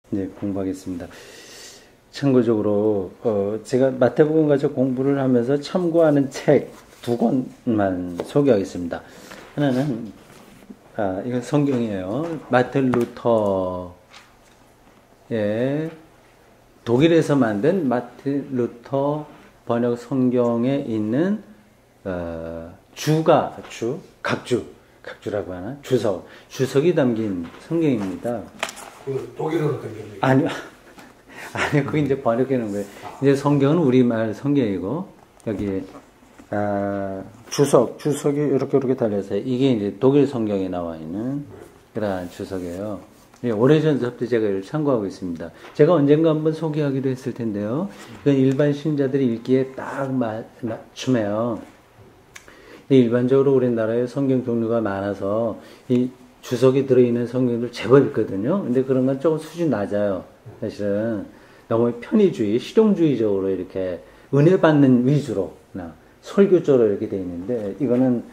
네, 공부하겠습니다. 참고적으로 제가 마태복음 가지고 공부를 하면서 참고하는 책 두 권만 소개하겠습니다. 하나는 이건 성경이에요. 마틴 루터의 독일에서 만든 마틴 루터 번역 성경에 있는 각주라고 하나? 주석이 담긴 성경입니다. 그 독일어로 된 겁니까? 아니요, 그게 이제 번역해 놓은 거예요. 이제 성경은 우리말 성경이고, 여기, 주석이 이렇게 달려서, 이게 이제 독일 성경에 나와 있는 그러한 주석이에요. 오래전부터 제가 이걸 참고하고 있습니다. 제가 언젠가 한번 소개하기도 했을 텐데요. 이건 일반 신자들이 읽기에 딱 맞춤해요. 일반적으로 우리나라에 성경 종류가 많아서 이 주석이 들어있는 성경들 제법 있거든요. 근데 그런 건 조금 수준 낮아요. 사실은 너무 편의주의, 실용주의적으로 이렇게 은혜 받는 위주로 설교적으로 이렇게 돼 있는데 이거는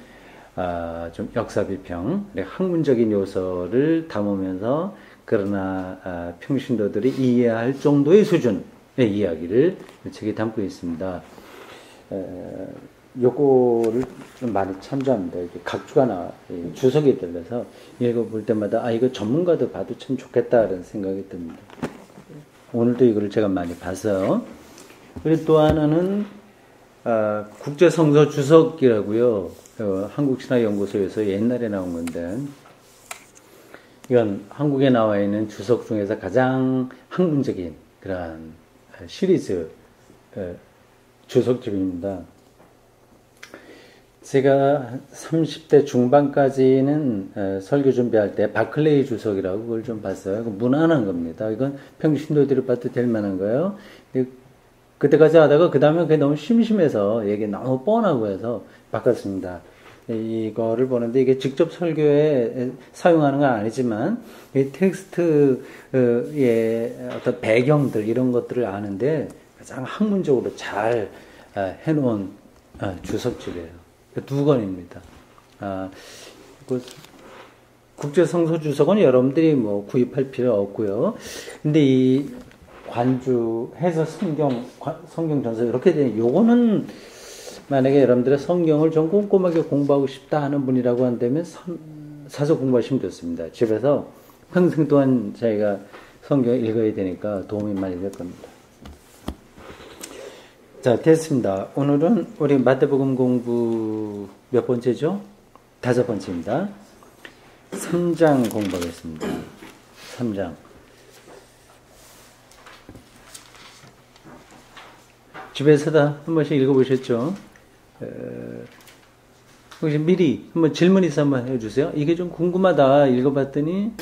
좀 역사비평, 학문적인 요소를 담으면서 그러나 평신도들이 이해할 정도의 수준의 이야기를 책에 담고 있습니다. 요거를 좀 많이 참조합니다. 이렇게 각주가 주석이 들려서 읽어볼 때마다 이거 전문가도 봐도 참 좋겠다라는 생각이 듭니다. 오늘도 이거를 제가 많이 봤어요. 그리고 또 하나는 국제성서 주석이라고요. 한국신화연구소에서 옛날에 나온 건데 이건 한국에 나와 있는 주석 중에서 가장 학문적인 그러한 시리즈 주석집입니다. 제가 30대 중반까지는 설교 준비할 때 바클레이 주석이라고 그걸 좀 봤어요. 무난한 겁니다. 이건 평신도들이 봐도 될 만한 거예요. 그때까지 하다가 그 다음에 그게 너무 심심해서 이게 너무 뻔하고 해서 바꿨습니다. 이거를 보는데 이게 직접 설교에 사용하는 건 아니지만 이 텍스트의 어떤 배경들 이런 것들을 아는데 가장 학문적으로 잘 해놓은 주석집이에요. 두 권입니다. 국제성서 주석은 여러분들이 뭐 구입할 필요 없고요. 근데 이 관주해서 성경 전서 이렇게 되는 요거는 만약에 여러분들의 성경을 좀 꼼꼼하게 공부하고 싶다 하는 분이라고 한다면 사서 공부하시면 좋습니다. 집에서 평생 동안 자기가 성경을 읽어야 되니까 도움이 많이 될 겁니다. 자, 됐습니다. 오늘은 우리 마태복음 공부 몇 번째죠? 5번째입니다. 3장 공부하겠습니다. 3장. 집에서 다 한 번씩 읽어보셨죠? 혹시 미리 한번 질문 있어 한번 해주세요. 이게 좀 궁금하다 읽어봤더니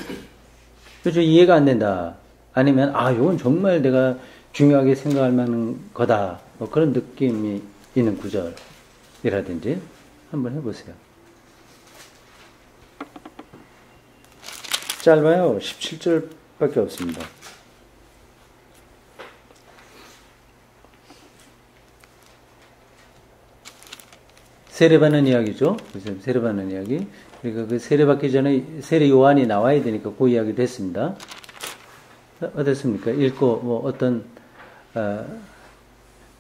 좀 이해가 안 된다. 아니면 이건 정말 내가 중요하게 생각할 만한 거다. 뭐 그런 느낌이 있는 구절이라든지 한번 해보세요. 짧아요. 17절밖에 없습니다. 세례받는 이야기죠. 세례받는 이야기. 그러니까 그 세례받기 전에 세례 요한이 나와야 되니까 그 이야기도 했습니다. 어땠습니까? 읽고 뭐 어떤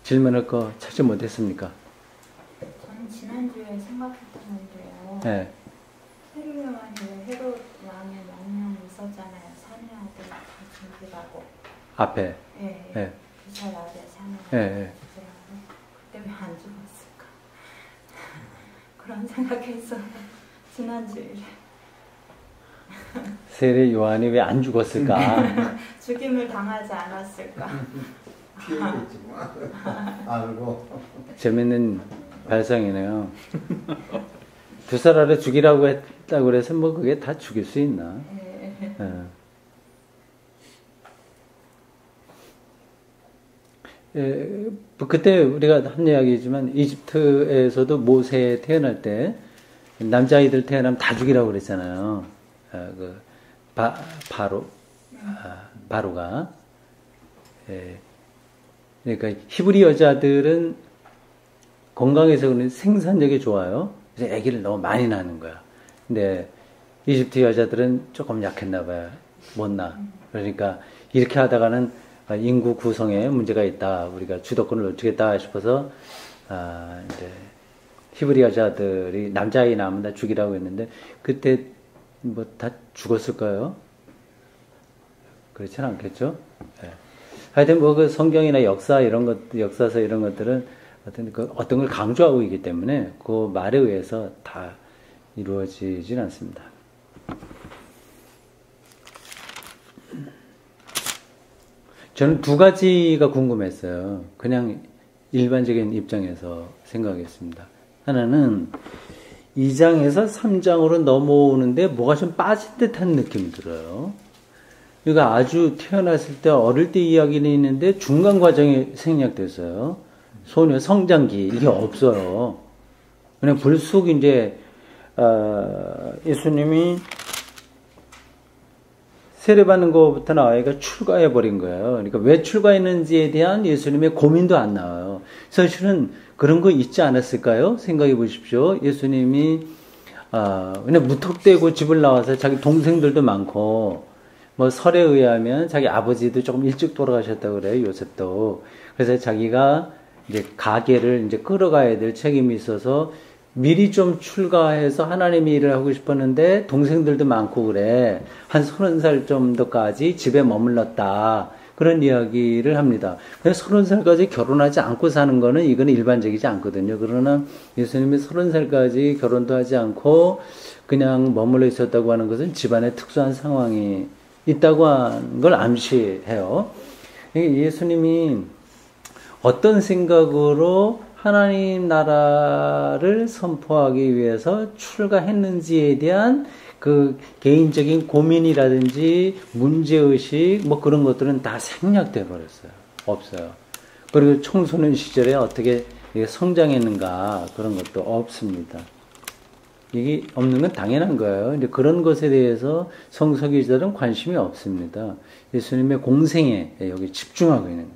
질문할 거 찾지 못했습니까? 저는 지난주에 생각했던 건데요. 네. 세례 요한이 왜 헤롯 왕의 명령 있었잖아요. 사내아들 다 죽이라고. 앞에. 네. 네. 두 살 아래 사내아들. 네. 그때 왜 안 죽었을까? 그런 생각했어요. 지난주에. 세례 요한이 왜 안 죽었을까? 죽임을 당하지 않았을까? 피해겠지 뭐. 알고. 재밌는 발상이네요. 2살 아래 죽이라고 했다고 그래서 뭐 그게 다 죽일 수 있나? 네. 그때 우리가 한 이야기지만 이집트에서도 모세 태어날 때 남자아이들 태어나면 다 죽이라고 그랬잖아요. 바로가. 그러니까 히브리 여자들은 건강해서 그런 생산력이 좋아요. 그래서 아기를 너무 많이 낳는 거야. 근데 이집트 여자들은 조금 약했나 봐요. 못 낳아. 그러니까 이렇게 하다가는 인구 구성에 문제가 있다. 우리가 주도권을 놓치겠다 싶어서 이제 히브리 여자들이 남자아이 낳으면 다 죽이라고 했는데 그때 뭐 다 죽었을까요? 그렇지는 않겠죠. 네. 하여튼 뭐 그 성경이나 역사 이런 것, 역사서 이런 것들은 어떤 걸 강조하고 있기 때문에 그 말에 의해서 다 이루어지진 않습니다. 저는 두 가지가 궁금했어요. 그냥 일반적인 입장에서 생각했습니다. 하나는 2장에서 3장으로 넘어오는데 뭐가 좀 빠진 듯한 느낌이 들어요. 그러니까 아주 태어났을 때 어릴 때 이야기는 있는데 중간 과정이 생략됐어요. 소녀 성장기 이게 없어요. 그냥 불쑥 이제 예수님이 세례받는 것부터 나와니까 출가해 버린 거예요. 그러니까 왜 출가했는지에 대한 예수님의 고민도 안 나와요. 사실은 그런 거 있지 않았을까요? 생각해 보십시오. 예수님이 그냥 무턱대고 집을 나와서 자기 동생들도 많고 뭐 설에 의하면 자기 아버지도 조금 일찍 돌아가셨다고 그래요. 요셉도. 그래서 자기가 이제 가게를 이제 끌어가야 될 책임이 있어서 미리 좀 출가해서 하나님의 일을 하고 싶었는데 동생들도 많고 그래. 한 30살 정도까지 집에 머물렀다. 그런 이야기를 합니다. 그래서 30살까지 결혼하지 않고 사는 거는 이거는 일반적이지 않거든요. 그러나 예수님이 30살까지 결혼도 하지 않고 그냥 머물러 있었다고 하는 것은 집안에 특수한 상황이 있다고 하는 걸 암시해요. 예수님이 어떤 생각으로 하나님 나라를 선포하기 위해서 출가했는지에 대한 그 개인적인 고민이라든지 문제의식 뭐 그런 것들은 다 생략돼 버렸어요. 없어요. 그리고 청소년 시절에 어떻게 성장했는가 그런 것도 없습니다. 이게 없는 건 당연한 거예요. 근데 그런 것에 대해서 성서기자들은 관심이 없습니다. 예수님의 공생에 여기 집중하고 있는 거예요.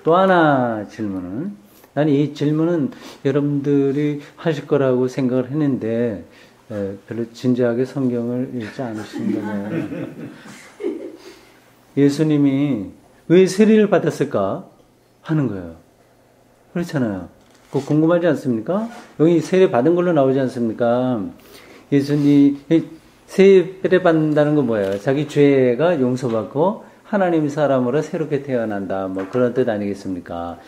또 하나 질문은, 나는 이 질문은 여러분들이 하실 거라고 생각을 했는데 별로 진지하게 성경을 읽지 않으신 거네요. 예수님이 왜 세례를 받았을까 하는 거예요. 그렇잖아요. 그거 궁금하지 않습니까? 여기 세례 받은 걸로 나오지 않습니까? 예수님이 세례 받는다는 건 뭐예요? 자기 죄가 용서받고 하나님 사람으로 새롭게 태어난다. 뭐 그런 뜻 아니겠습니까?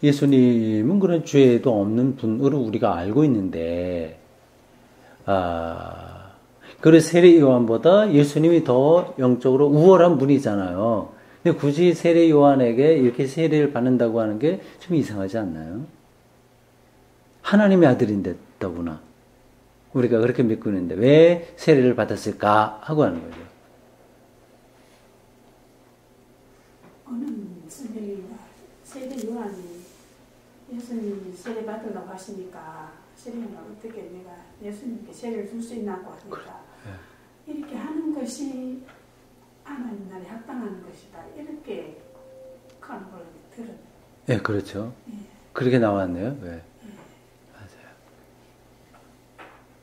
예수님은 그런 죄도 없는 분으로 우리가 알고 있는데, 그래서 세례 요한보다 예수님이 더 영적으로 우월한 분이잖아요. 근데 굳이 세례 요한에게 이렇게 세례를 받는다고 하는 게 좀 이상하지 않나요? 하나님의 아들인데 더구나. 우리가 그렇게 믿고 있는데 왜 세례를 받았을까 하고 하는 거죠. 세례 요한이 예수님이 세례 받으려고 하시니까 세례는 어떻게 내가 예수님께 세례를 줄 수 있나고 하니까 이렇게 하는 것이 하나님 나라에 합당한 것이다. 이렇게 하는 걸 들었네요. 네, 그렇죠. 예. 그렇게 나왔네요. 네. 맞아요.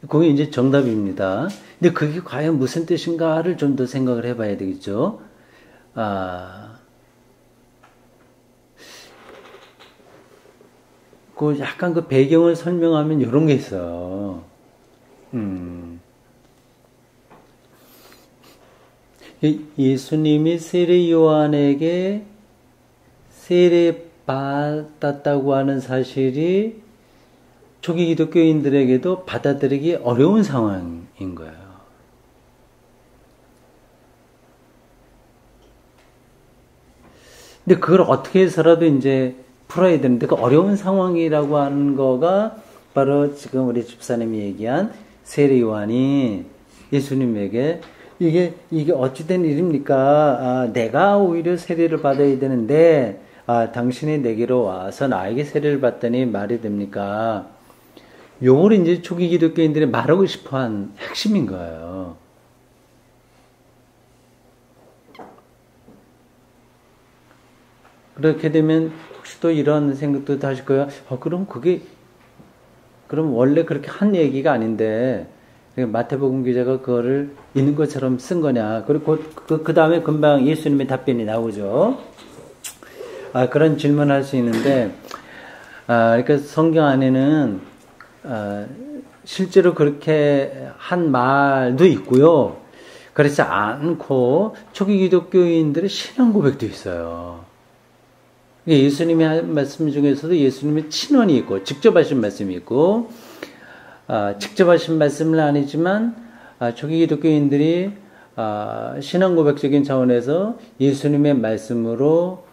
그게 이제 정답입니다. 근데 그게 과연 무슨 뜻인가를 좀 더 생각을 해봐야 되겠죠. 그 약간 그 배경을 설명하면 이런 게 있어요. 예수님이 세례 요한에게 세례 받았다고 하는 사실이 초기 기독교인들에게도 받아들이기 어려운 상황인 거예요. 근데 그걸 어떻게 해서라도 이제 풀어야 되는데 그 어려운 상황이라고 하는 거가 바로 지금 우리 집사님이 얘기한 세례 요한이 예수님에게 이게 어찌된 일입니까? 내가 오히려 세례를 받아야 되는데 당신이 내게로 와서 나에게 세례를 받더니 말이 됩니까? 요걸 이제 초기 기독교인들이 말하고 싶어한 핵심인 거예요. 그렇게 되면 혹시 또 이런 생각도 하실 거예요. 그럼 원래 그렇게 한 얘기가 아닌데 마태복음 기자가 그거를 있는 것처럼 쓴 거냐. 그리고 그 다음에 금방 예수님의 답변이 나오죠. 그런 질문을 할 수 있는데, 그러니까 성경 안에는, 실제로 그렇게 한 말도 있고요. 그렇지 않고, 초기 기독교인들의 신앙 고백도 있어요. 예수님이 한 말씀 중에서도 예수님의 친언이 있고, 직접 하신 말씀이 있고, 직접 하신 말씀은 아니지만, 초기 기독교인들이, 신앙 고백적인 차원에서 예수님의 말씀으로,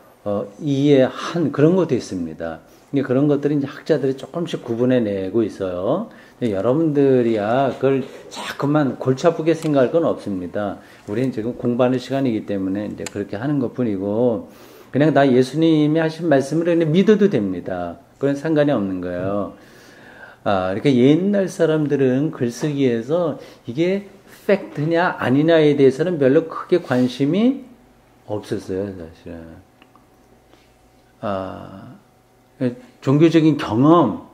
이해한 그런 것도 있습니다. 그런 것들이 이제 학자들이 조금씩 구분해 내고 있어요. 여러분들이야 그걸 자꾸만 골치 아프게 생각할 건 없습니다. 우리는 지금 공부하는 시간이기 때문에 이제 그렇게 하는 것 뿐이고, 그냥 다 예수님이 하신 말씀을 그냥 믿어도 됩니다. 그건 상관이 없는 거예요. 그러니까 옛날 사람들은 글쓰기에서 이게 팩트냐 아니냐에 대해서는 별로 크게 관심이 없었어요, 사실은. 종교적인 경험,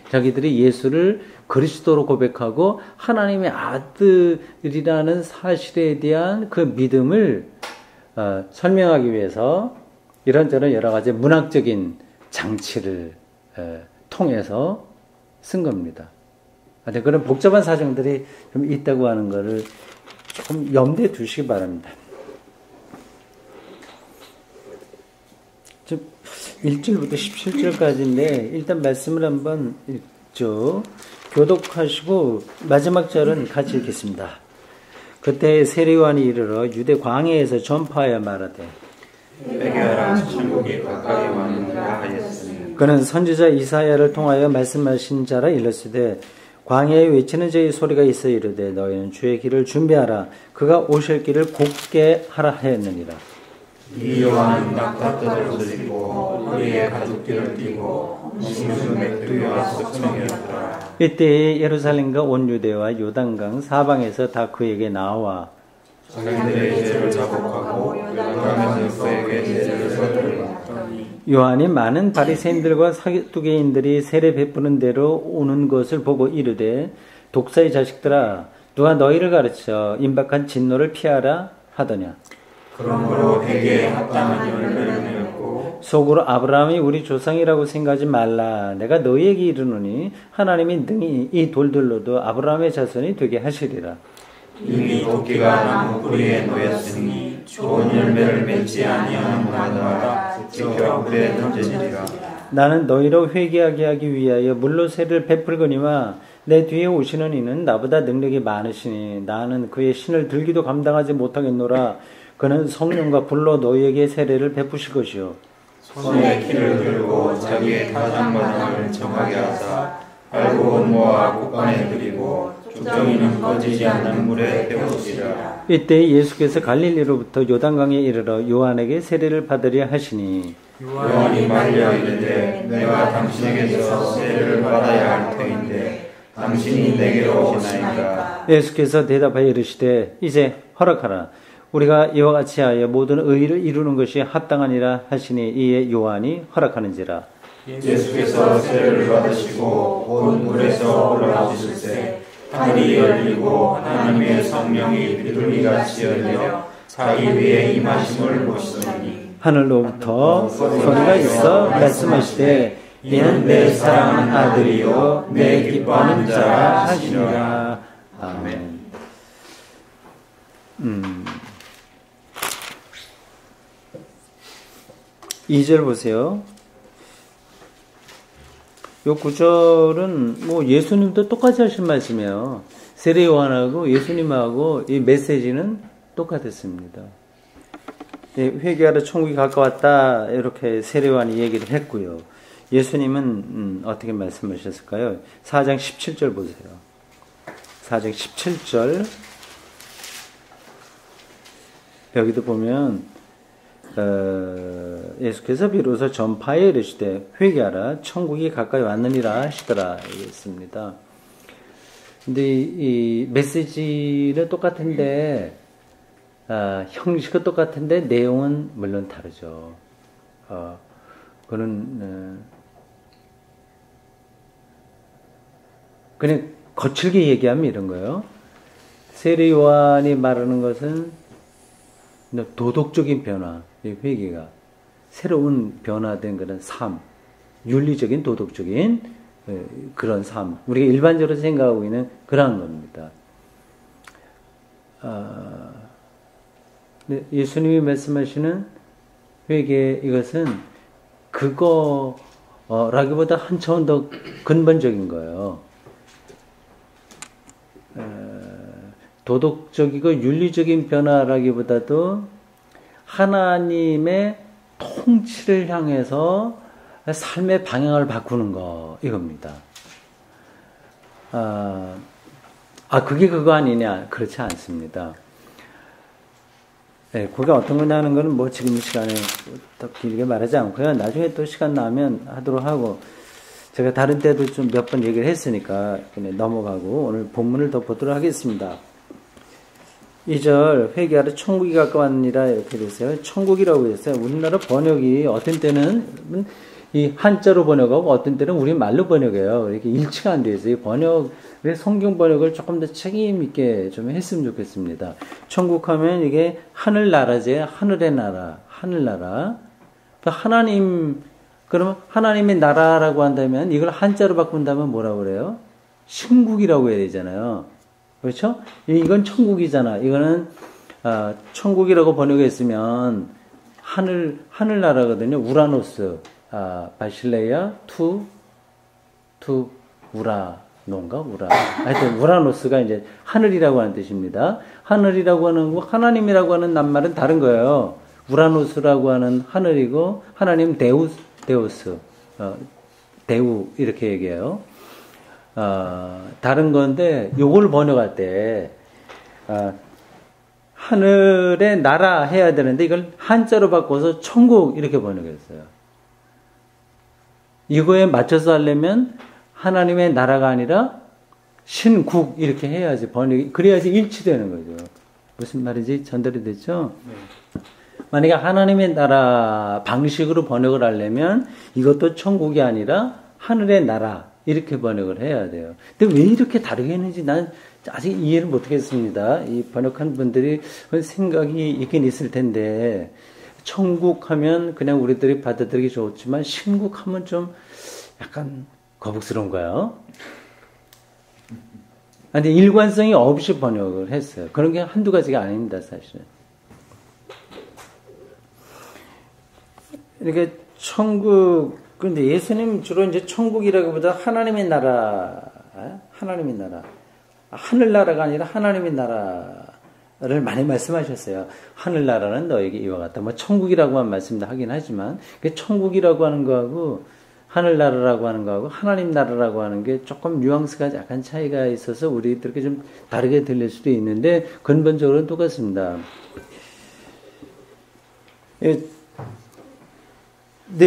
자기들이 예수를 그리스도로 고백하고 하나님의 아들이라는 사실에 대한 그 믿음을 설명하기 위해서 이런저런 여러 가지 문학적인 장치를 통해서 쓴 겁니다. 그런 복잡한 사정들이 좀 있다고 하는 것을 조금 염두에 두시기 바랍니다. 1절부터 17절까지인데 일단 말씀을 한번 읽죠. 교독하시고 마지막 절은 같이 읽겠습니다. 그때 세례요한이 이르러 유대 광야에서 전파하여 말하되 회개하라 천국이 가까이 왔느니라 하였으니 그는 선지자 이사야를 통하여 말씀하신 자라 일렀으되 광야에 외치는 자의 소리가 있어 이르되 너희는 주의 길을 준비하라 그가 오실 길을 곧게 하라 하였느니라. 이 요한은 낙타들을 옷을 우리의 가죽띠를 띠고 무슨 메뚜기와 석청이었더라. 이때 예루살렘과 온 유대와 요단강 사방에서 다 그에게 나와 자기들의 죄를 자복하고 요단강에서 그에게 죄를 서들었더니 요한이 많은 바리새인들과 사두개인들이 세례 베푸는 대로 오는 것을 보고 이르되 독사의 자식들아 누가 너희를 가르쳐 임박한 진노를 피하라 하더냐. 그러므로 회개에 합당한 열매를 맺고 속으로 아브라함이 우리 조상이라고 생각하지 말라. 내가 너희에게 이르노니 하나님이 능히 이 돌들로도 아브라함의 자손이 되게 하시리라. 이미 도끼가 나무 뿌리에 놓였으니 좋은 열매를 맺지 아니하는 마다 지켜 물에 던지리라. 나는 너희로 회개하게 하기 위하여 물로 세례를 베풀거니와 내 뒤에 오시는 이는 나보다 능력이 많으시니 나는 그의 신을 들기도 감당하지 못하겠노라. 그는 성령과 불로 너희에게 세례를 베푸실 것이요 손에 키를 들고 자기의 타작마당을 정하게 하사 알고 모아 곳간에 들이고 죽정이는 꺼지지 않는 물에 태우시라. 이때 예수께서 갈릴리로부터 요단강에 이르러 요한에게 세례를 받으려 하시니 요한이 말려 이르되 내가 당신에게서 세례를 받아야 할 터인데 당신이 내게로 오시나이까. 예수께서 대답하여 이르시되 이제 허락하라. 우리가 이와 같이 하여 모든 의를 이루는 것이 합당하니라 하시니 이에 요한이 허락하는지라. 예수께서 세례를 받으시고 곧 물에서 올라오실 때 하늘이 열리고 하나님의 성령이 비둘기같이 열려 자기 위에 임하심을 보시더니 하늘로부터 소리가 있어 말씀하시되 이는 내 사랑하는 아들이요 내 기뻐하는 자라 하시니라. 아멘. 2절 보세요. 요 구절은 뭐 예수님도 똑같이 하신 말씀이에요. 세례 요한하고 예수님하고 이 메시지는 똑같았습니다. 회개하라 천국이 가까웠다 이렇게 세례 요한이 얘기를 했고요. 예수님은 어떻게 말씀하셨을까요? 4장 17절 보세요. 4장 17절 여기도 보면 예수께서 비로소 전파에 이르시되 회개하라 천국이 가까이 왔느니라 하시더라 이랬습니다. 근데 이 메시지는 똑같은데 형식은 똑같은데 내용은 물론 다르죠. 그는 그냥 거칠게 얘기하면 이런 거예요. 세례 요한이 말하는 것은 도덕적인 변화, 이 회개가 새로운 변화된 그런 삶, 윤리적인 도덕적인 그런 삶, 우리가 일반적으로 생각하고 있는 그런 겁니다. 예수님이 말씀하시는 회개, 이것은 그거라기보다 한 차원 더 근본적인 거예요. 도덕적이고 윤리적인 변화라기보다도 하나님의 통치를 향해서 삶의 방향을 바꾸는 거, 이겁니다. 그게 그거 아니냐? 그렇지 않습니다. 네, 그게 어떤 거냐 하는 거는 뭐 지금 시간에 더 길게 말하지 않고요. 나중에 또 시간 나면 하도록 하고, 제가 다른 때도 좀 몇 번 얘기를 했으니까 그냥 넘어가고 오늘 본문을 더 보도록 하겠습니다. 2절, 회개하러 천국이 가까웠느니라 이렇게 됐어요. 천국이라고 했어요. 우리나라 번역이 어떤 때는 이 한자로 번역하고 어떤 때는 우리 말로 번역해요. 이렇게 일치가 안 돼 있어요. 이 번역의 성경 번역을 조금 더 책임 있게 좀 했으면 좋겠습니다. 천국하면 이게 하늘나라지, 하늘의 나라, 하늘나라. 하나님, 그러면 하나님의 나라라고 한다면 이걸 한자로 바꾼다면 뭐라고 그래요? 신국이라고 해야 되잖아요. 그렇죠? 이건 천국이잖아. 이거는 천국이라고 번역했으면 하늘나라거든요. 우라노스, 바실레야 투 우라노인가? 하여튼 우라노스가 이제 하늘이라고 하는 뜻입니다. 하늘이라고 하는 거, 하나님이라고 하는 낱말은 다른 거예요. 우라노스라고 하는 하늘이고 하나님 데우스, 대우 이렇게 얘기해요. 다른 건데 요걸 번역할 때 하늘의 나라 해야 되는데 이걸 한자로 바꿔서 천국 이렇게 번역했어요. 이거에 맞춰서 하려면 하나님의 나라가 아니라 신국 이렇게 해야지 번역이, 그래야지 일치되는 거죠. 무슨 말인지 전달이 됐죠? 네. 만약에 하나님의 나라 방식으로 번역을 하려면 이것도 천국이 아니라 하늘의 나라 이렇게 번역을 해야 돼요. 근데 왜 이렇게 다르게 했는지 난 아직 이해를 못하겠습니다. 이 번역한 분들이 생각이 있긴 있을 텐데, 천국 하면 그냥 우리들이 받아들이기 좋지만 신국 하면 좀 약간 거북스러운 거예요. 근데 일관성이 없이 번역을 했어요. 그런 게 한두 가지가 아닙니다, 사실은. 이렇게 천국, 근데 예수님 주로 이제 천국이라기보다 하나님의 나라, 하늘나라가 아니라 하나님의 나라를 많이 말씀하셨어요. 하늘나라는 너에게 이와 같다. 뭐 천국이라고만 말씀도 하긴 하지만, 천국이라고 하는 거하고 하늘나라라고 하는 거하고 하나님 나라라고 하는 게 조금 뉘앙스가 약간 차이가 있어서 우리들에게 좀 다르게 들릴 수도 있는데 근본적으로는 똑같습니다. 근데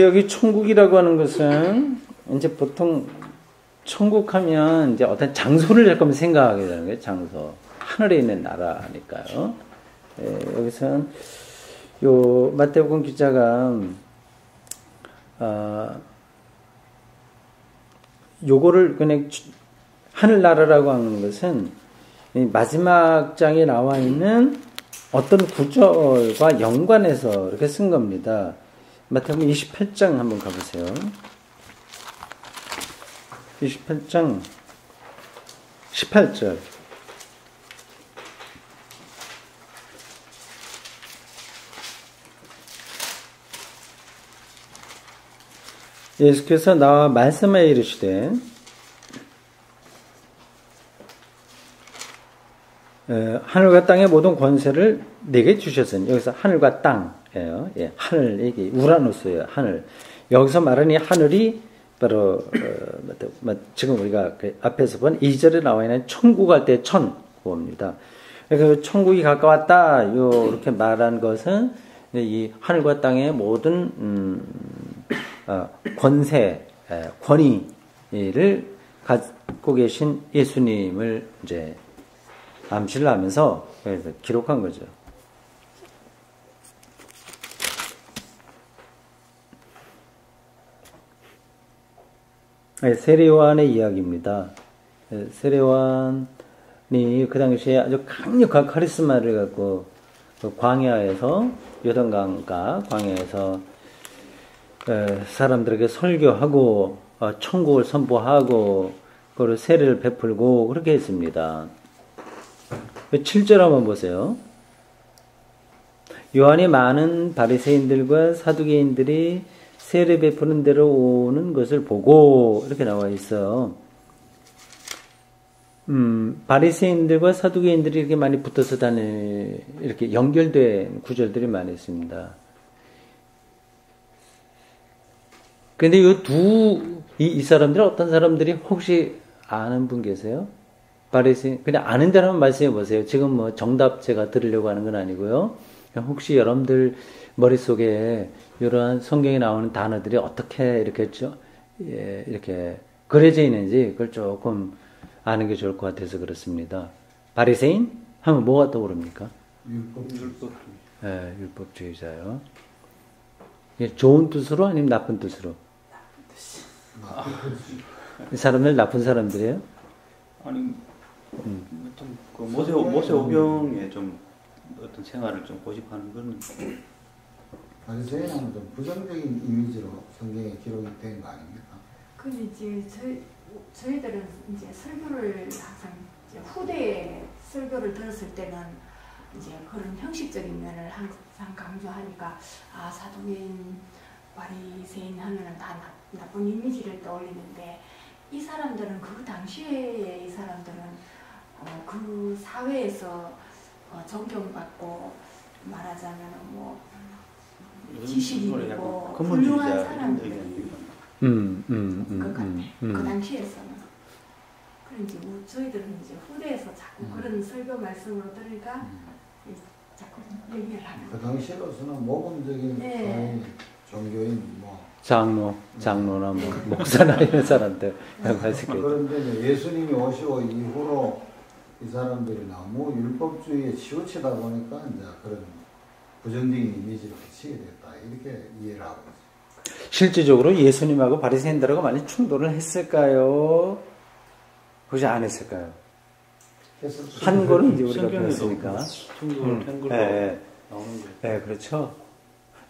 여기 천국이라고 하는 것은 이제 보통 천국하면 이제 어떤 장소를 잠깐 생각하게 되는 거예요. 장소. 하늘에 있는 나라니까요. 여기서는 요 마태복음 기자가 요거를 그냥 하늘나라라고 하는 것은 마지막 장에 나와 있는 어떤 구절과 연관해서 이렇게 쓴 겁니다. 마태복음 28장 한번 가보세요. 28장 18절. 예수께서 나와 말씀하여 이르시되 하늘과 땅의 모든 권세를 내게 주셨으니, 여기서 하늘과 땅이에요. 예, 하늘 얘기, 우라노스예요. 하늘. 여기서 말하는 이 하늘이 바로 지금 우리가 그 앞에서 본 2절에 나와 있는 천국 할 때 천국입니다. 그래서 천국이 가까웠다 이렇게 말한 것은 이 하늘과 땅의 모든 권세, 권위를 갖고 계신 예수님을 이제 암시를 하면서 그래서 기록한 거죠. 세례 요한의 이야기입니다. 세례요한이 그 당시에 아주 강력한 카리스마를 갖고 그 광야에서 요단강가 광야에서 사람들에게 설교하고 천국을 선포하고 그리고 세례를 베풀고 그렇게 했습니다. 7절 한번 보세요. 요한이 많은 바리새인들과 사두개인들이 세례 베푸는 데로 오는 것을 보고 이렇게 나와 있어요. 바리새인들과 사두개인들이 이렇게 많이 붙어서 이렇게 연결된 구절들이 많이 있습니다. 근데 이 사람들은 어떤 사람들이 혹시 아는 분 계세요? 바리새인, 그냥 아는 대로 한번 말씀해 보세요. 지금 뭐 정답 제가 들으려고 하는 건 아니고요. 혹시 여러분들 머릿속에 이러한 성경에 나오는 단어들이 어떻게 이렇게 그려져 있는지 그걸 조금 아는 게 좋을 것 같아서 그렇습니다. 바리새인 하면 뭐가 떠오릅니까? 율법주의자요. 좋은 뜻으로 아니면 나쁜 뜻으로? 이 사람들 나쁜 사람들이에요? 아니, 좀 그 모세 오경의 좀 어떤 생활을 좀 고집하는 그런. 바리새인은 좀 부정적인 이미지로 성경에 기록이 된 거 아닙니까? 근데 이제 저희들은 이제 설교를 항상 이제 후대에 설교를 들었을 때는 이제 그런 형식적인 면을 항상 강조하니까 사도인 바리새인 하면은 다 나쁜 이미지를 떠올리는데 이 사람들은 그 당시에 이 사람들은 그 사회에서 존경받고 말하자면 뭐 지식인이고 훌륭한 사람들이 그 당시에서는 그런지 뭐 저희들은 이제 후대에서 자꾸 그런 설교 말씀으로 들으니까 자꾸 얘기를 하는 그 당시로서는 모범적인 종교인 장로나 목사나 이런 사람들. 그런데 예수님이 오시고 이후로 이 사람들이 너무 율법주의에 치우치다 보니까 이제 그런 부정적인 이미지를 비치게 됐다. 이렇게 이해를 하고 있습니다. 실질적으로 예수님하고 바리새인들하고 많이 충돌을 했을까요? 그러지 않았을까요? 한 거는 이제 우리가 배웠으니까. 충돌한 걸로 나오는 거예요. 네, 그렇죠.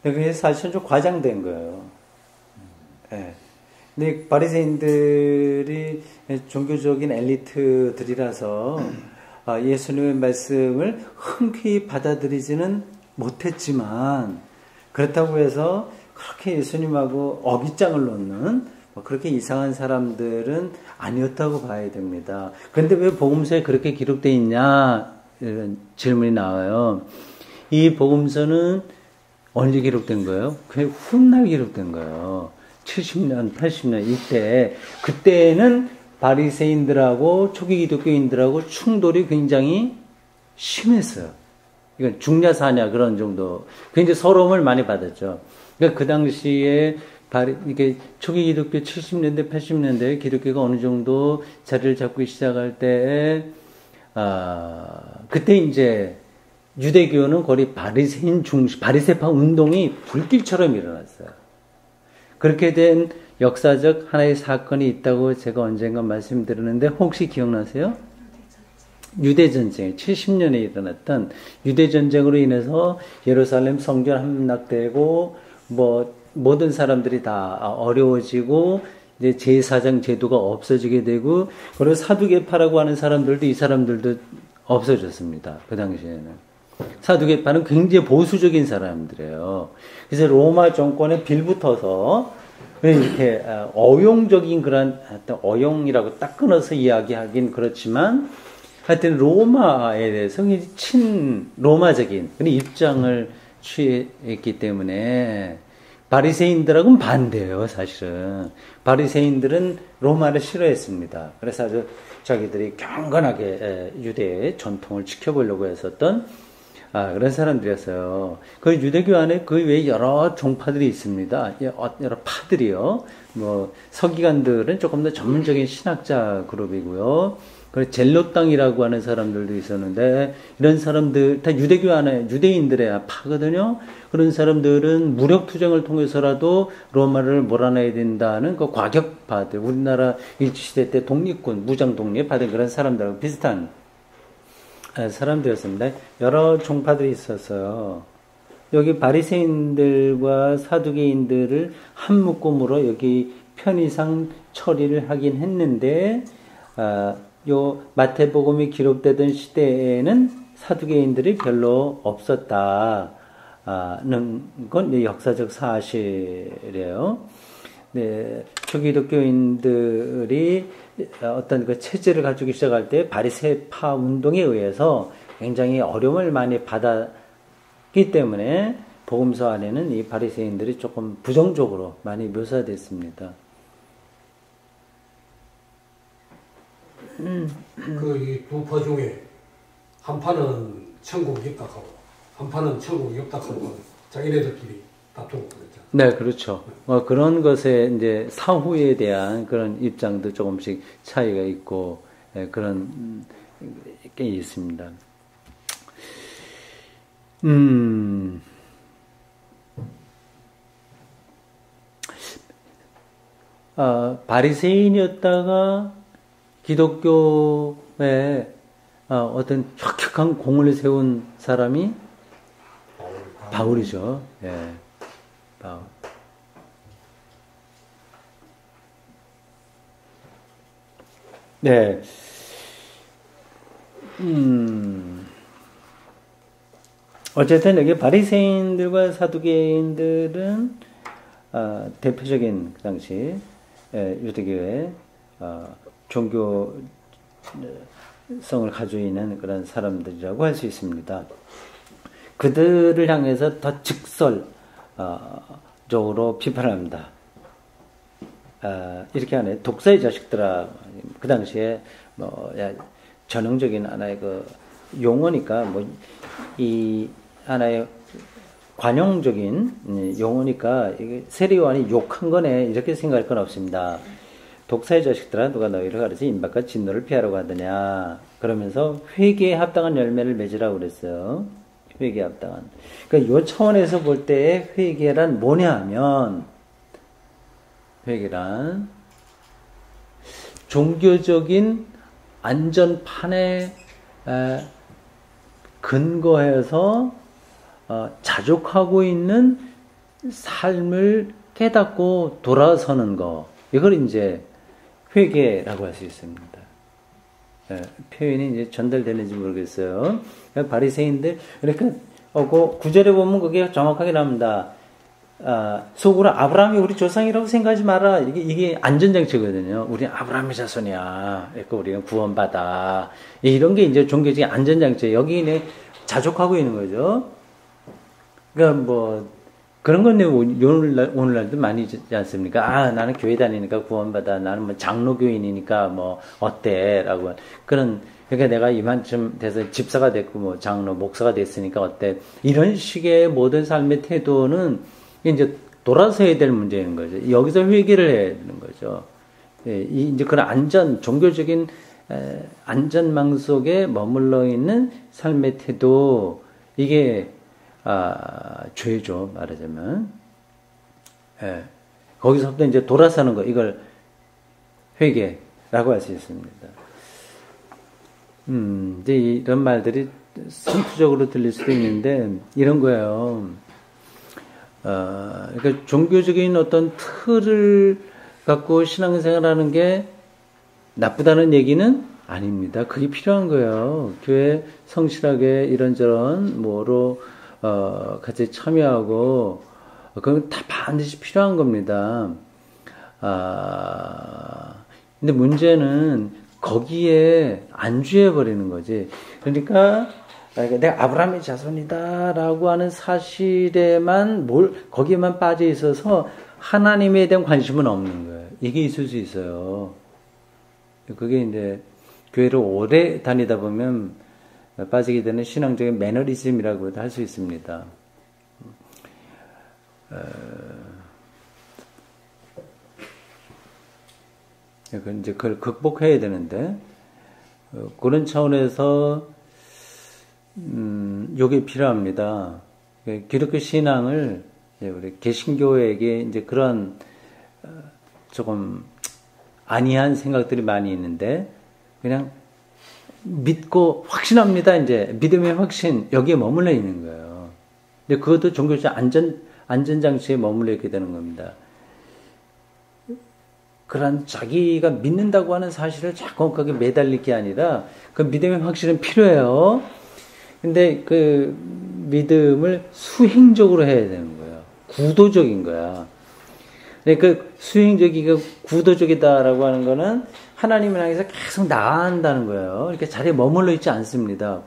그게 사실은 좀 과장된 거예요. 근데 바리새인들이 종교적인 엘리트들이라서 예수님의 말씀을 흔쾌히 받아들이지는 못했지만 그렇다고 해서 그렇게 예수님하고 어깃장을 놓는 그렇게 이상한 사람들은 아니었다고 봐야 됩니다. 그런데 왜 복음서에 그렇게 기록되어 있냐 이런 질문이 나와요. 이 복음서는 언제 기록된 거예요? 그냥 훗날 기록된 거예요. 70년, 80년 이때 그때는 바리새인들하고 초기 기독교인들하고 충돌이 굉장히 심했어요. 이건 죽냐 사냐 그런 정도. 굉장히 서러움을 많이 받았죠. 그러니까 그 당시에 이게 초기 기독교 70년대, 80년대 기독교가 어느 정도 자리를 잡고 시작할 때, 그때 이제 유대교는 거의 바리새인 중심, 바리새파 운동이 불길처럼 일어났어요. 그렇게 된 역사적 하나의 사건이 있다고 제가 언젠가 말씀드렸는데 혹시 기억나세요? 유대전쟁, 70년에 일어났던 유대전쟁으로 인해서 예루살렘 성전 함락되고 모든 사람들이 다 어려워지고 이제 제사장 제도가 없어지게 되고 그리고 사두개파라고 하는 사람들도 이 사람들도 없어졌습니다. 그 당시에는. 사두개파는 굉장히 보수적인 사람들이에요. 그래서 로마 정권에 빌붙어서 이렇게 어용적인 그런 어용이라고 딱 끊어서 이야기하긴 그렇지만 하여튼 로마에 대해서 친로마적인 그런 입장을 취했기 때문에 바리새인들하고는 반대예요, 사실은. 바리새인들은 로마를 싫어했습니다. 그래서 아주 자기들이 경건하게 유대의 전통을 지켜보려고 했었던 그런 사람들이었어요. 그 유대교 안에 그 외에 여러 종파들이 있습니다. 여러 파들이요. 서기관들은 조금 더 전문적인 신학자 그룹이고요. 그리고 젤로 땅이라고 하는 사람들도 있었는데 이런 사람들 다 유대교 안에 유대인들의 파거든요. 그런 사람들은 무력 투쟁을 통해서라도 로마를 몰아내야 된다는 그 과격파들, 우리나라 일제시대 때 독립군 무장 독립 받은 그런 사람들하고 비슷한 사람들이었습니다. 여러 종파들이 있었어요. 여기 바리새인들과 사두개인들을 한 묶음으로 여기 편의상 처리를 하긴 했는데, 요 마태복음이 기록되던 시대에는 사두개인들이 별로 없었다는 건 역사적 사실이에요. 네, 초기독교인들이 어떤 그 체제를 가지고 시작할 때 바리새파 운동에 의해서 굉장히 어려움을 많이 받았기 때문에 복음서 안에는 이 바리새인들이 조금 부정적으로 많이 묘사됐습니다. 그 두 파 중에 한 파는 천국이 입각하고 한 파는 천국이 없다하고 자기네들끼리 다투고 그랬죠. 네, 그렇죠. 그런 것에 이제 사후에 대한 그런 입장도 조금씩 차이가 있고 그런 게 있습니다. 바리새인이었다가 기독교에 어떤 혁혁한 공을 세운 사람이 바울이죠. 예, 바울. 네. 어쨌든 여기 바리새인들과 사두개인들은 대표적인 그 당시 유대교의 종교성을 가지고 있는 그런 사람들이라고 할 수 있습니다. 그들을 향해서 더 직설적으로 비판합니다. 이렇게 하네. 독사의 자식들아. 그 당시에 전형적인 하나의 그 용어니까 이 하나의 관용적인 용어니까 이게 세례요한이 욕한 거네 이렇게 생각할 건 없습니다. 독사의 자식들아 누가 너희를 가르쳐 임박과 진노를 피하라고 하더냐. 그러면서 회개에 합당한 열매를 맺으라고 그랬어요. 회개에 합당한. 그러니까 이 차원에서 볼 때 회개란 뭐냐 하면 회개란 종교적인 안전판에 근거해서 자족하고 있는 삶을 깨닫고 돌아서는 거. 이걸 이제 회개라고 할 수 있습니다. 표현이 이제 전달되는지 모르겠어요. 바리새인들 그러니까 구절에 보면 그게 정확하게 나옵니다. 속으로 아브라함이 우리 조상이라고 생각하지 마라. 이게 안전장치거든요. 우리 아브라함의 자손이야. 그러니까 우리는 구원받아. 이런 게 이제 종교적인 안전장치예요. 여기에 자족하고 있는 거죠. 그러니까 뭐 그런 건데 오늘날도 많이 있지 않습니까? 나는 교회 다니니까 구원받아. 나는 뭐 장로교인이니까 뭐 어때?라고 그런. 그러니까 내가 이만큼 돼서 집사가 됐고 뭐 장로 목사가 됐으니까 어때? 이런 식의 모든 삶의 태도는 이제 돌아서야 될 문제인 거죠. 여기서 회개를 해야 되는 거죠. 이제 그런 종교적인 안전망 속에 머물러 있는 삶의 태도, 이게, 죄죠, 말하자면. 거기서부터 이제 돌아서는 거, 이걸 회개라고 할 수 있습니다. 이제 이런 말들이 선투적으로 들릴 수도 있는데, 이런 거예요. 그러니까 종교적인 어떤 틀을 갖고 신앙생활하는 게 나쁘다는 얘기는 아닙니다. 그게 필요한 거예요. 교회 성실하게 이런저런 뭐로 같이 참여하고 그건 다 반드시 필요한 겁니다. 근데 문제는 거기에 안주해 버리는 거지. 그러니까 내가 아브라함의 자손이다라고 하는 사실에만 거기에만 빠져 있어서 하나님에 대한 관심은 없는 거예요. 이게 있을 수 있어요. 그게 이제 교회를 오래 다니다 보면 빠지게 되는 신앙적인 매너리즘이라고도 할 수 있습니다. 그건 이제 그걸 극복해야 되는데, 그런 차원에서 요게 필요합니다. 기독교 신앙을 우리 개신교에게 이제 그런 조금 안이한 생각들이 많이 있는데 그냥 믿고 확신합니다. 이제 믿음의 확신 여기에 머물러 있는 거예요. 근데 그것도 종교적 안전장치에 머물러 있게 되는 겁니다. 그런 자기가 믿는다고 하는 사실을 자꾸하게 매달릴 게 아니라 그 믿음의 확신은 필요해요. 근데 그 믿음을 수행적으로 해야 되는 거예요. 구도적인 거야. 그러니까 수행적이고 구도적이다라고 하는 거는 하나님을 향해서 계속 나아간다는 거예요. 이렇게 자리에 머물러 있지 않습니다.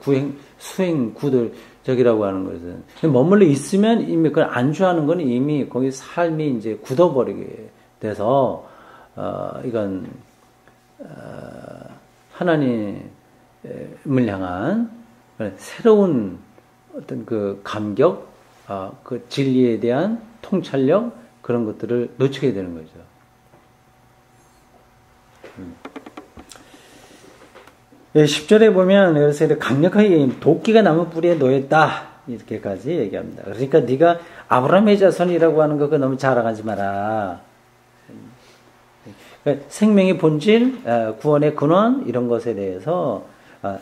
수행, 구도적이라고 하는 것은. 머물러 있으면 이미 그걸 안주하는 건 이미 거기 삶이 이제 굳어버리게 돼서, 이건, 하나님을 향한 새로운 어떤 그 감격, 그 진리에 대한 통찰력, 그런 것들을 놓치게 되는 거죠. 10절에 보면 여기서 강력하게 도끼가 나무 뿌리에 놓였다 이렇게까지 얘기합니다. 그러니까 네가 아브라함의 자손이라고 하는 거 너무 자랑하지 마라. 그러니까 생명의 본질, 구원의 근원 이런 것에 대해서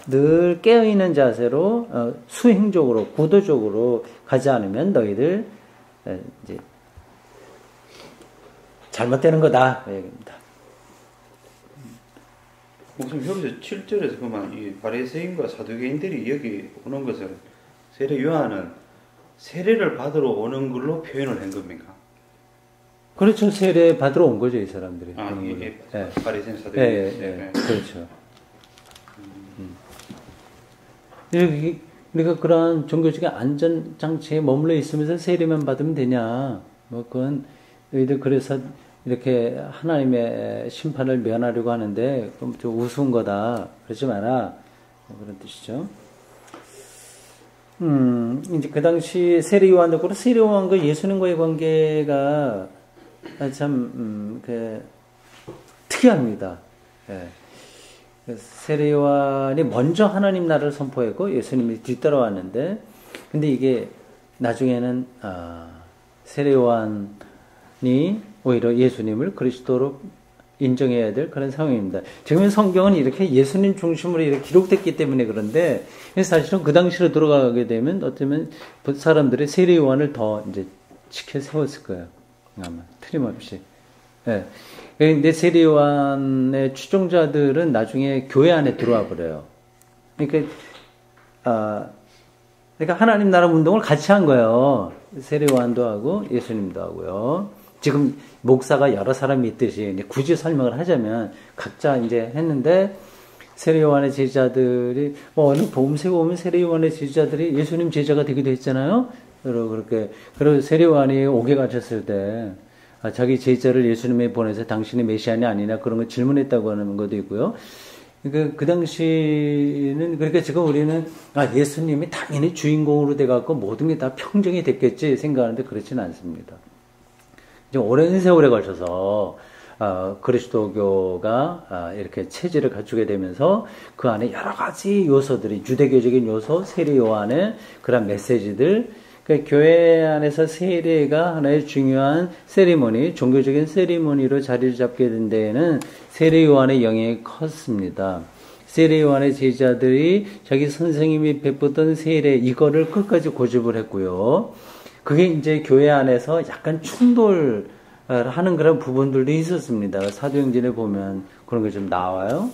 늘 깨어있는 자세로 수행적으로 구도적으로 가지 않으면 너희들 이제 잘못되는 거다 그 얘기입니다. 목사님 여기서 7절에서 보면 이 바리새인과 사두개인들이 여기 오는 것은 세례 요한은 세례를 받으러 오는 걸로 표현을 한 겁니까? 그렇죠. 세례 받으러 온 거죠, 이 사람들이. 이게 바리새인 사두개인. 네. 그렇죠. 우리가 그런 종교적인 안전장치에 머물러 있으면서 세례만 받으면 되냐? 뭐 그건 너희들 그래서 이렇게 하나님의 심판을 면하려고 하는데 그럼 좀 우스운 거다. 그러지 마라. 그런 뜻이죠. 이제 그 당시 세례 요한도 그렇고 세례 요한과 예수님과의 관계가 참 특이합니다. 예. 세례 요한이 먼저 하나님 나라를 선포했고 예수님이 뒤따라왔는데, 근데 이게 나중에는 세례 요한이 오히려 예수님을 그리스도로 인정해야 될 그런 상황입니다. 지금 성경은 이렇게 예수님 중심으로 이렇게 기록됐기 때문에 그런데 사실은 그 당시로 들어가게 되면 어쩌면 사람들이 세례 요한을 더 이제 지켜 세웠을 거예요. 아마 틀림없이. 예. 근데 세례 요한의 추종자들은 나중에 교회 안에 들어와 버려요. 그러니까 하나님 나라 운동을 같이 한 거예요. 세례 요한도 하고 예수님도 하고요. 지금 목사가 여러 사람이 있듯이 이제 굳이 설명을 하자면 각자 이제 했는데 세례 요한의 제자들이 어느 봄새 오면 세례 요한의 제자들이 예수님 제자가 되기도 했잖아요. 그리고 세례 요한이 옥에 갇혔을 때 자기 제자를 예수님에 보내서 당신이 메시아니 아니냐 그런 거 질문했다고 하는 것도 있고요. 그 당시는 그러니까 지금 우리는 예수님이 당연히 주인공으로 돼갖고 모든 게 다 평정이 됐겠지 생각하는데 그렇지는 않습니다. 지금 오랜 세월에 걸쳐서 그리스도교가 이렇게 체질을 갖추게 되면서 그 안에 여러 가지 요소들이 유대교적인 요소, 세례 요한의 그런 메시지들, 그러니까 교회 안에서 세례가 하나의 중요한 세리머니, 종교적인 세리머니로 자리를 잡게 된 데에는 세례 요한의 영향이 컸습니다. 세례 요한의 제자들이 자기 선생님이 베푸던 세례 이거를 끝까지 고집을 했고요. 그게 이제 교회 안에서 약간 충돌하는 그런 부분들도 있었습니다. 사도행전에 보면 그런 게 좀 나와요.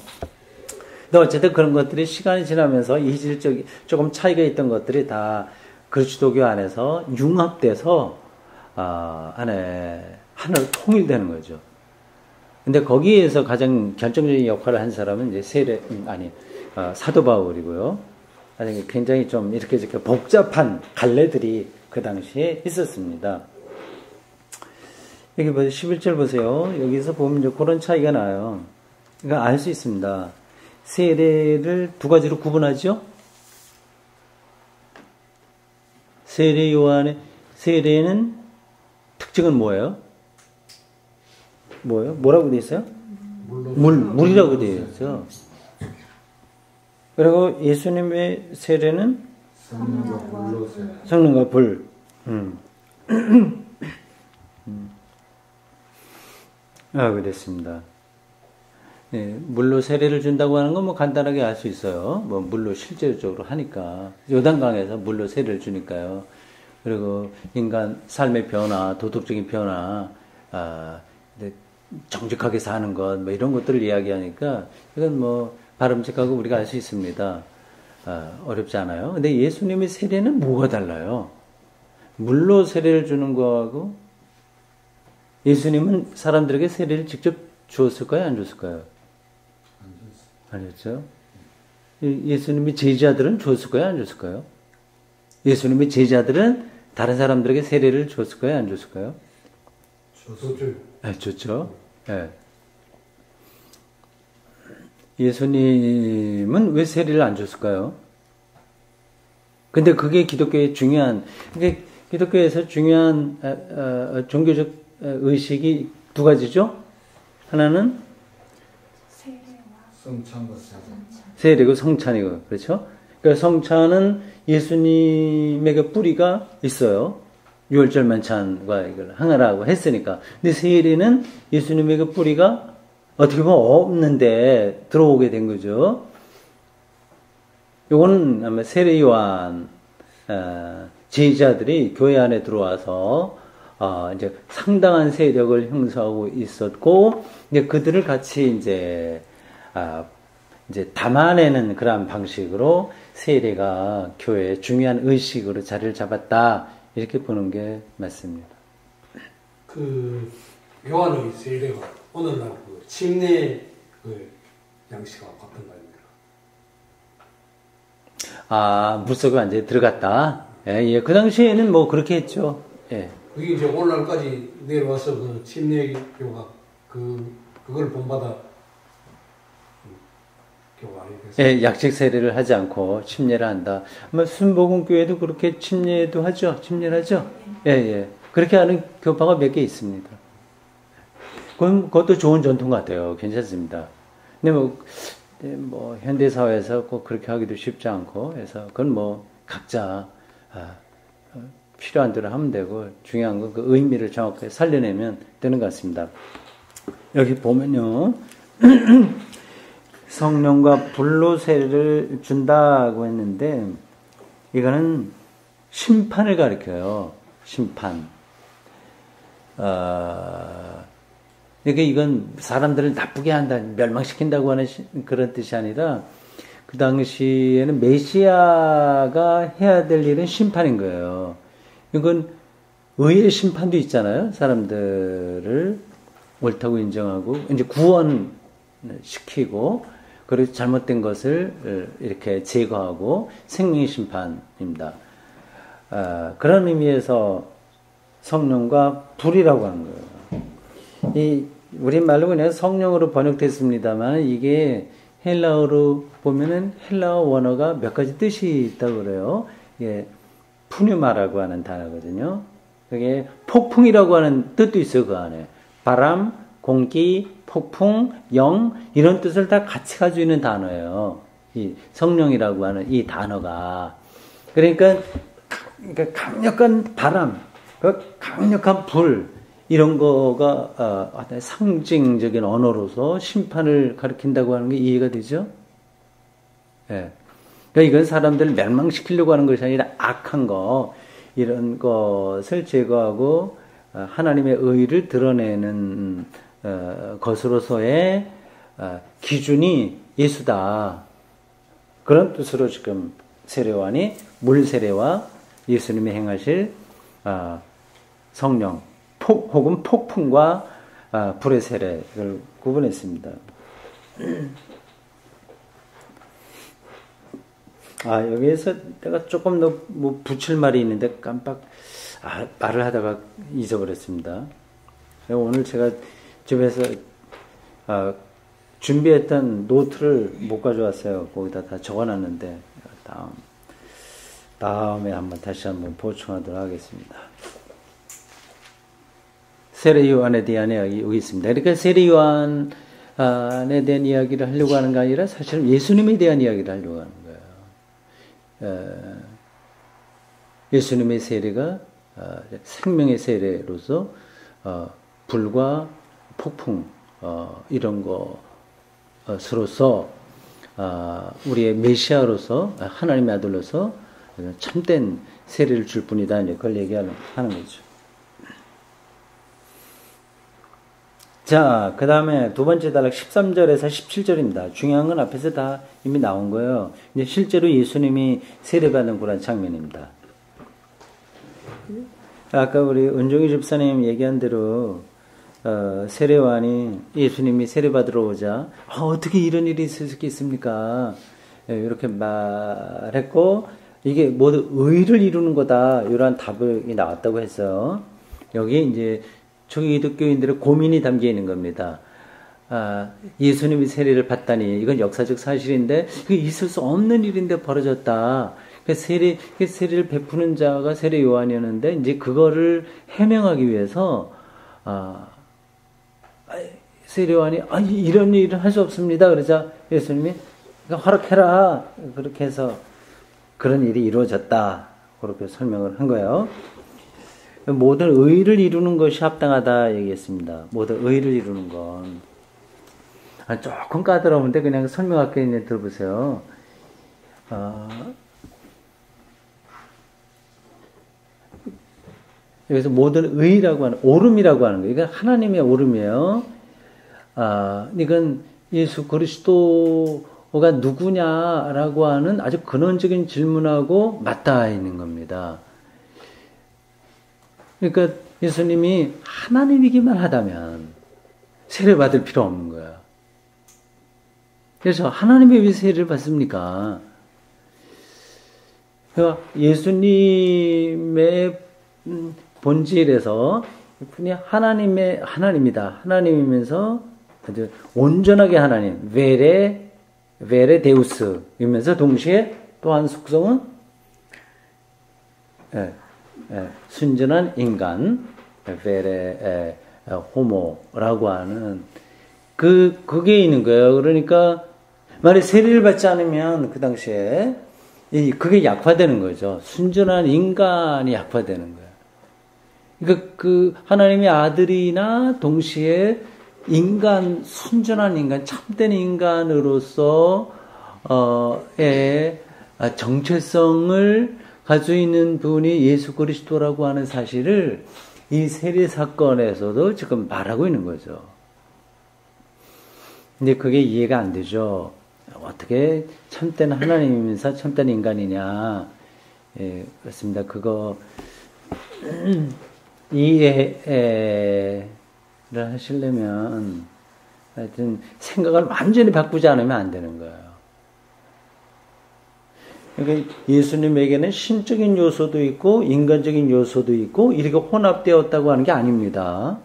근데 어쨌든 그런 것들이 시간이 지나면서 이질적인 조금 차이가 있던 것들이 다 그리스도교 안에서 융합돼서 안에 하나로 통일되는 거죠. 근데 거기에서 가장 결정적인 역할을 한 사람은 이제 사도 바울이고요. 아니 굉장히 좀 이렇게 복잡한 갈래들이 그 당시에 있었습니다. 여기 보세요. 11절 보세요. 여기서 보면 이제 그런 차이가 나요. 그러니까 알 수 있습니다. 세례를 두 가지로 구분하죠. 세례 요한의 세례는 특징은 뭐예요? 뭐라고 되어 있어요? 물이라고 되어 있죠. 그리고 예수님의 세례는 성령과 불로 세례. 성령과 불. 그랬습니다. 네, 물로 세례를 준다고 하는 건 뭐 간단하게 알 수 있어요. 뭐 물로 실제적으로 하니까 요단강에서 물로 세례를 주니까요. 그리고 인간 삶의 변화, 도덕적인 변화, 정직하게 사는 것, 뭐 이런 것들을 이야기하니까 이건 뭐 바람직하고 우리가 알 수 있습니다. 어렵지 않아요. 근데 예수님의 세례는 뭐가 달라요? 물로 세례를 주는 거하고 예수님은 사람들에게 세례를 직접 주었을까요? 안 줬을까요? 안 줬죠. 예수님의 제자들은 주었을까요? 안 줬을까요? 예수님의 제자들은 다른 사람들에게 세례를 줬을까요? 안 줬을까요? 줬죠. 줬죠. 네. 예수님은 왜 세례를 안 줬을까요? 근데 그게 기독교의 중요한, 기독교에서 중요한 종교적 의식이 두 가지죠? 하나는 성찬과 세례. 세례고 성찬이고, 그렇죠? 그러니까 성찬은 예수님에게 뿌리가 있어요. 유월절 만찬과 이걸 하나라고 했으니까. 근데 세례는 예수님에게 뿌리가 어떻게 보면 없는데 들어오게 된 거죠. 요거는 아마 세례 요한 제자들이 교회 안에 들어와서 이제 상당한 세력을 형성하고 있었고, 이제 그들을 같이 이제 담아내는 그런 방식으로 세례가 교회의 중요한 의식으로 자리를 잡았다, 이렇게 보는 게 맞습니다. 그 요한의 세례가 오늘날 그 침례 그 양식과 같은 거입니다. 물속에 완전히 들어갔다. 예, 그 당시에는 뭐 그렇게 했죠. 예. 그게 이제 오늘날까지 내려와서 그 침례교가 그걸 본받아 교가 아니겠어요? 예, 약식 세례를 하지 않고 침례를 한다. 뭐 순복음교회도 그렇게 침례도 하죠. 침례를 하죠. 예. 그렇게 하는 교파가 몇 개 있습니다. 그것도 좋은 전통 같아요. 괜찮습니다. 근데 뭐 현대 사회에서 꼭 그렇게 하기도 쉽지 않고 해서 그건 뭐 각자 필요한 대로 하면 되고, 중요한 건 그 의미를 정확하게 살려내면 되는 것 같습니다. 여기 보면요. 성령과 불로 세례를 준다고 했는데, 이거는 심판을 가리켜요. 심판. 그러니까 이건 사람들을 나쁘게 한다, 멸망시킨다고 하는 그런 뜻이 아니라, 그 당시에는 메시아가 해야 될 일은 심판인 거예요. 이건 의의 심판도 있잖아요. 사람들을 옳다고 인정하고 이제 구원시키고, 그리고 잘못된 것을 이렇게 제거하고 생명의 심판입니다. 그런 의미에서 성령과 불이라고 하는 거예요. 이 우리말로 그냥 성령으로 번역됐습니다만, 이게 헬라어로 보면은 헬라어 원어가 몇 가지 뜻이 있다고 그래요. 이게 푸뉴마라고 하는 단어거든요. 그게 폭풍이라고 하는 뜻도 있어요. 그 안에 바람, 공기, 폭풍, 영, 이런 뜻을 다 같이 가지고 있는 단어예요. 이 성령이라고 하는 이 단어가. 그러니까 강력한 바람, 강력한 불, 이런 거가 상징적인 언어로서 심판을 가리킨다고 하는 게 이해가 되죠? 예. 그러니까 이건 사람들을 멸망시키려고 하는 것이 아니라 악한 거, 이런 것을 제거하고 하나님의 의를 드러내는 것으로서의 기준이 예수다. 그런 뜻으로 지금 세례요한이 물 세례와 예수님이 행하실 성령, 혹은 폭풍과 불의 세례를 구분했습니다. 여기에서 내가 조금 더 뭐 붙일 말이 있는데 깜빡 말을 하다가 잊어버렸습니다. 오늘 제가 집에서 준비했던 노트를 못 가져왔어요. 거기다 다 적어놨는데 다음에 다시 한번 보충하도록 하겠습니다. 세례 요한에 대한 이야기 여기 있습니다. 그러니까 세례 요한 대한 이야기를 하려고 하는 게 아니라 사실은 예수님에 대한 이야기를 하려고 하는 거예요. 예수님의 세례가 생명의 세례로서 불과 폭풍 이런 것으로서 우리의 메시아로서 하나님의 아들로서 참된 세례를 줄 뿐이다. 그걸 얘기하는 거죠. 자, 그 다음에 두 번째 단락 13절에서 17절입니다. 중요한 건 앞에서 다 이미 나온 거예요. 이제 실제로 예수님이 세례받은 그런 장면입니다. 아까 우리 은종이 집사님 얘기한 대로 세례요한이 예수님이 세례받으러 오자 어떻게 이런 일이 있을 수 있습니까? 이렇게 말했고 이게 모두 의를 이루는 거다 이런 답이 나왔다고 했어요. 여기에 이제 초기 기독교인들의 고민이 담겨 있는 겁니다. 예수님이 세례를 받다니 이건 역사적 사실인데 이게 있을 수 없는 일인데 벌어졌다. 세례를 베푸는 자가 세례 요한이었는데 이제 그거를 해명하기 위해서 세례 요한이 이런 일을 할 수 없습니다. 그러자 예수님이 허락해라. 그렇게 해서 그런 일이 이루어졌다. 그렇게 설명을 한 거예요. 모든 의를 이루는 것이 합당하다 얘기했습니다. 모든 의를 이루는 건. 조금 까다로운데 그냥 설명할게 있는 들어보세요. 여기서 모든 의라고 하는, 오름이라고 하는 거예요. 이건 하나님의 오름이에요. 이건 예수 그리스도가 누구냐라고 하는 아주 근원적인 질문하고 맞닿아 있는 겁니다. 그러니까 예수님이 하나님이기만 하다면 세례받을 필요 없는 거야. 그래서 하나님이 왜 세례를 받습니까? 그러니까 예수님의 본질에서 그냥 하나님이다. 하나님이면서 아주 온전하게 하나님, 베레 데우스이면서 동시에 또 한 속성은 순전한 인간, 베레 호모라고 하는 그게 있는 거예요. 그러니까 만약 세례를 받지 않으면 그 당시에 그게 약화되는 거죠. 순전한 인간이 약화되는 거예요. 그러니까 그 하나님의 아들이나 동시에 인간, 순전한 인간, 참된 인간으로서의 정체성을 가지고 있는 분이 예수 그리스도라고 하는 사실을 이 세례 사건에서도 지금 말하고 있는 거죠. 근데 그게 이해가 안 되죠. 어떻게 참된 하나님이면서 참된 인간이냐. 그렇습니다. 그거 이해를 하시려면 하여튼 생각을 완전히 바꾸지 않으면 안 되는 거예요. 그러니까 예수님에게는 신적인 요소도 있고 인간적인 요소도 있고 이렇게 혼합되었다고 하는 게 아닙니다.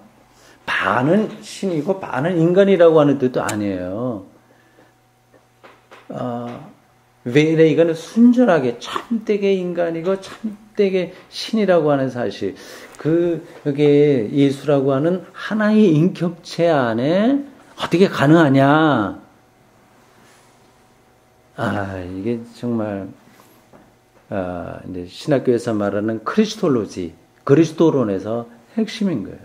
반은 신이고 반은 인간이라고 하는 뜻도 아니에요. 왜 이거는 순전하게 참되게 인간이고 참되게 신이라고 하는 사실. 그게 예수라고 하는 하나의 인격체 안에 어떻게 가능하냐? 이게 정말 이제 신학교에서 말하는 크리스톨로지, 그리스도론에서 핵심인 거예요.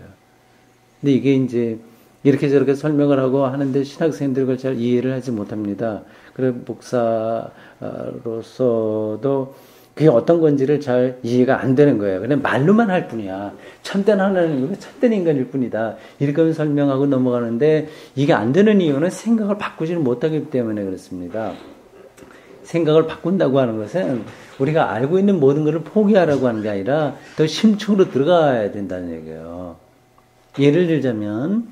근데 이게 이제 이렇게 저렇게 설명을 하고 하는데 신학생들이 그걸 잘 이해를 하지 못합니다. 그래 목사로서도 그게 어떤 건지를 잘 이해가 안 되는 거예요. 그냥 말로만 할 뿐이야. 참된 하나님이고 참된 인간일 뿐이다. 이렇게 설명하고 넘어가는데 이게 안 되는 이유는 생각을 바꾸지는 못하기 때문에 그렇습니다. 생각을 바꾼다고 하는 것은 우리가 알고 있는 모든 것을 포기하라고 하는 게 아니라 더 심층으로 들어가야 된다는 얘기예요. 예를 들자면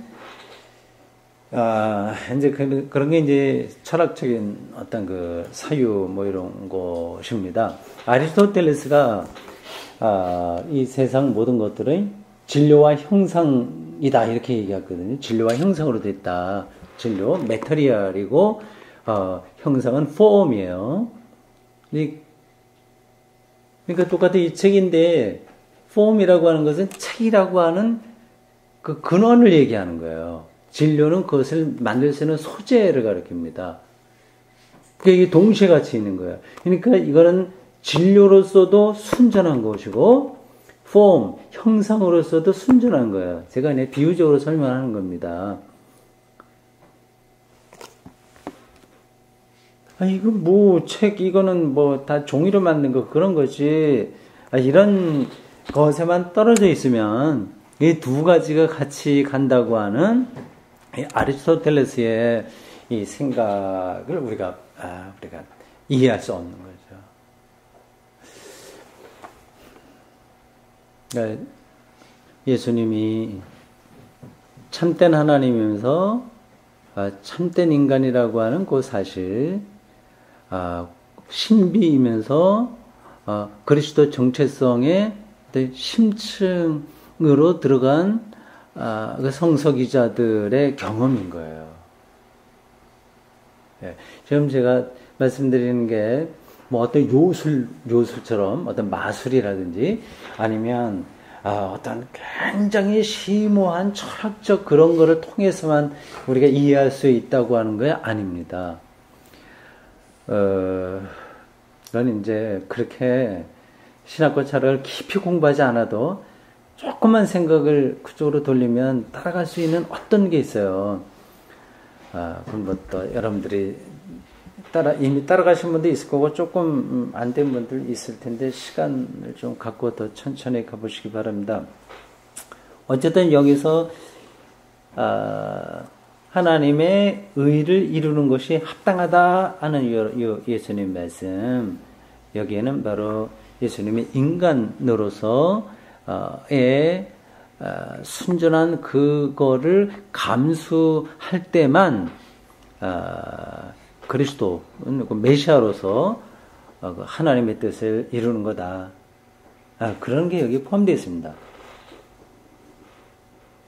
이제 그런 게 이제 철학적인 어떤 그 사유 뭐 이런 것입니다. 아리스토텔레스가 이 세상 모든 것들은 진료와 형상이다 이렇게 얘기했거든요. 진료와 형상으로 됐다. 진료 메터리얼이고 형상은 폼이에요. 그러니까 똑같은 이 책인데 폼이라고 하는 것은 책이라고 하는 그 근원을 얘기하는 거예요. 진료는 그것을 만들 수 있는 소재를 가리킵니다. 그게 동시에 같이 있는 거예요. 그러니까 이거는 진료로서도 순전한 것이고 폼, 형상으로서도 순전한 거예요. 제가 그냥 비유적으로 설명하는 겁니다. 이거 뭐 책 이거는 뭐 다 종이로 만든 거 그런 거지. 이런 것에만 떨어져 있으면 이 두 가지가 같이 간다고 하는 이 아리스토텔레스의 이 생각을 우리가 이해할 수 없는 거죠. 그러니까 예수님이 참된 하나님이면서 참된 인간이라고 하는 그 사실, 신비이면서 그리스도 정체성의 심층으로 들어간 그 성서기자들의 경험인 거예요. 예, 지금 제가 말씀드리는 게 뭐 어떤 요술처럼 어떤 마술이라든지 아니면 어떤 굉장히 심오한 철학적 그런 거를 통해서만 우리가 이해할 수 있다고 하는 게 아닙니다. 그건 이제 그렇게 신학과 철학을 깊이 공부하지 않아도 조금만 생각을 그쪽으로 돌리면 따라갈 수 있는 어떤 게 있어요. 그럼 뭐 또 여러분들이 이미 따라가신 분도 있을 거고 조금 안 된 분들 있을 텐데 시간을 좀 갖고 더 천천히 가보시기 바랍니다. 어쨌든 여기서 하나님의 의를 이루는 것이 합당하다 하는 예수님 말씀, 여기에는 바로 예수님의 인간으로서의 순전한 그거를 감수할 때만 그리스도, 메시아로서 하나님의 뜻을 이루는 거다. 그런 게 여기 포함되어 있습니다.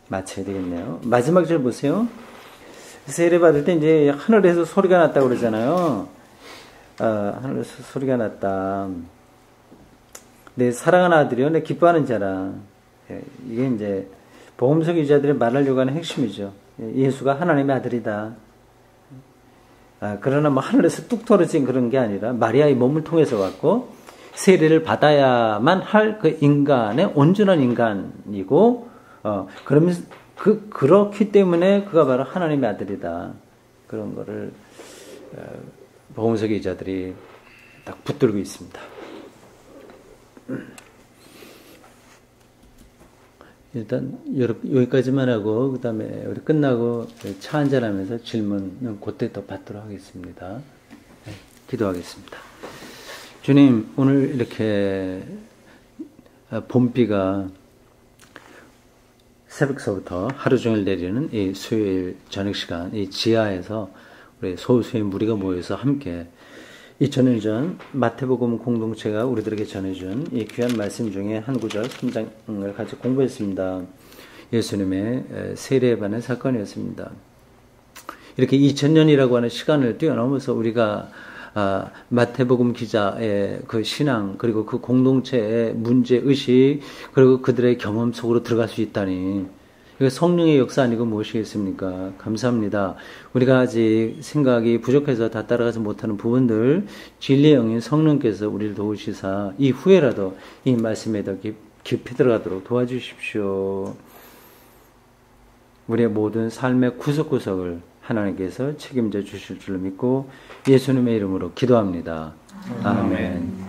마쳐야 되겠네요. 마지막 절 보세요. 세례 받을 때 이제 하늘에서 소리가 났다고 그러잖아요. 하늘에서 소리가 났다. 내 사랑하는 아들이요, 내 기뻐하는 자라. 이게 이제 복음서 기자들이 말하려고 하는 핵심이죠. 예수가 하나님의 아들이다. 그러나 뭐 하늘에서 뚝 떨어진 그런 게 아니라 마리아의 몸을 통해서 왔고 세례를 받아야만 할 그 인간의 온전한 인간이고, 그러면서 그렇기 때문에 그가 바로 하나님의 아들이다. 그런 거를 복음서 기자들이 딱 붙들고 있습니다. 일단 여기까지만 하고 그 다음에 우리 끝나고 차 한잔하면서 질문은 그때 더 받도록 하겠습니다. 네, 기도하겠습니다. 주님, 오늘 이렇게 봄비가 새벽서부터 하루 종일 내리는 이 수요일 저녁 시간, 이 지하에서 우리 소수의 무리가 모여서 함께 2000년 전 마태복음 공동체가 우리들에게 전해준 이 귀한 말씀 중에 한 구절 3장을 같이 공부했습니다. 예수님의 세례에 관한 사건이었습니다. 이렇게 2000년이라고 하는 시간을 뛰어넘어서 우리가 마태복음 기자의 그 신앙, 그리고 그 공동체의 문제의식, 그리고 그들의 경험 속으로 들어갈 수 있다니, 이거 성령의 역사 아니고 무엇이겠습니까? 감사합니다. 우리가 아직 생각이 부족해서 다 따라가지 못하는 부분들, 진리의 영인 성령께서 우리를 도우시사 이 후에라도 이 말씀에 더 깊이 들어가도록 도와주십시오. 우리의 모든 삶의 구석구석을 하나님께서 책임져 주실 줄로 믿고 예수님의 이름으로 기도합니다. 아멘.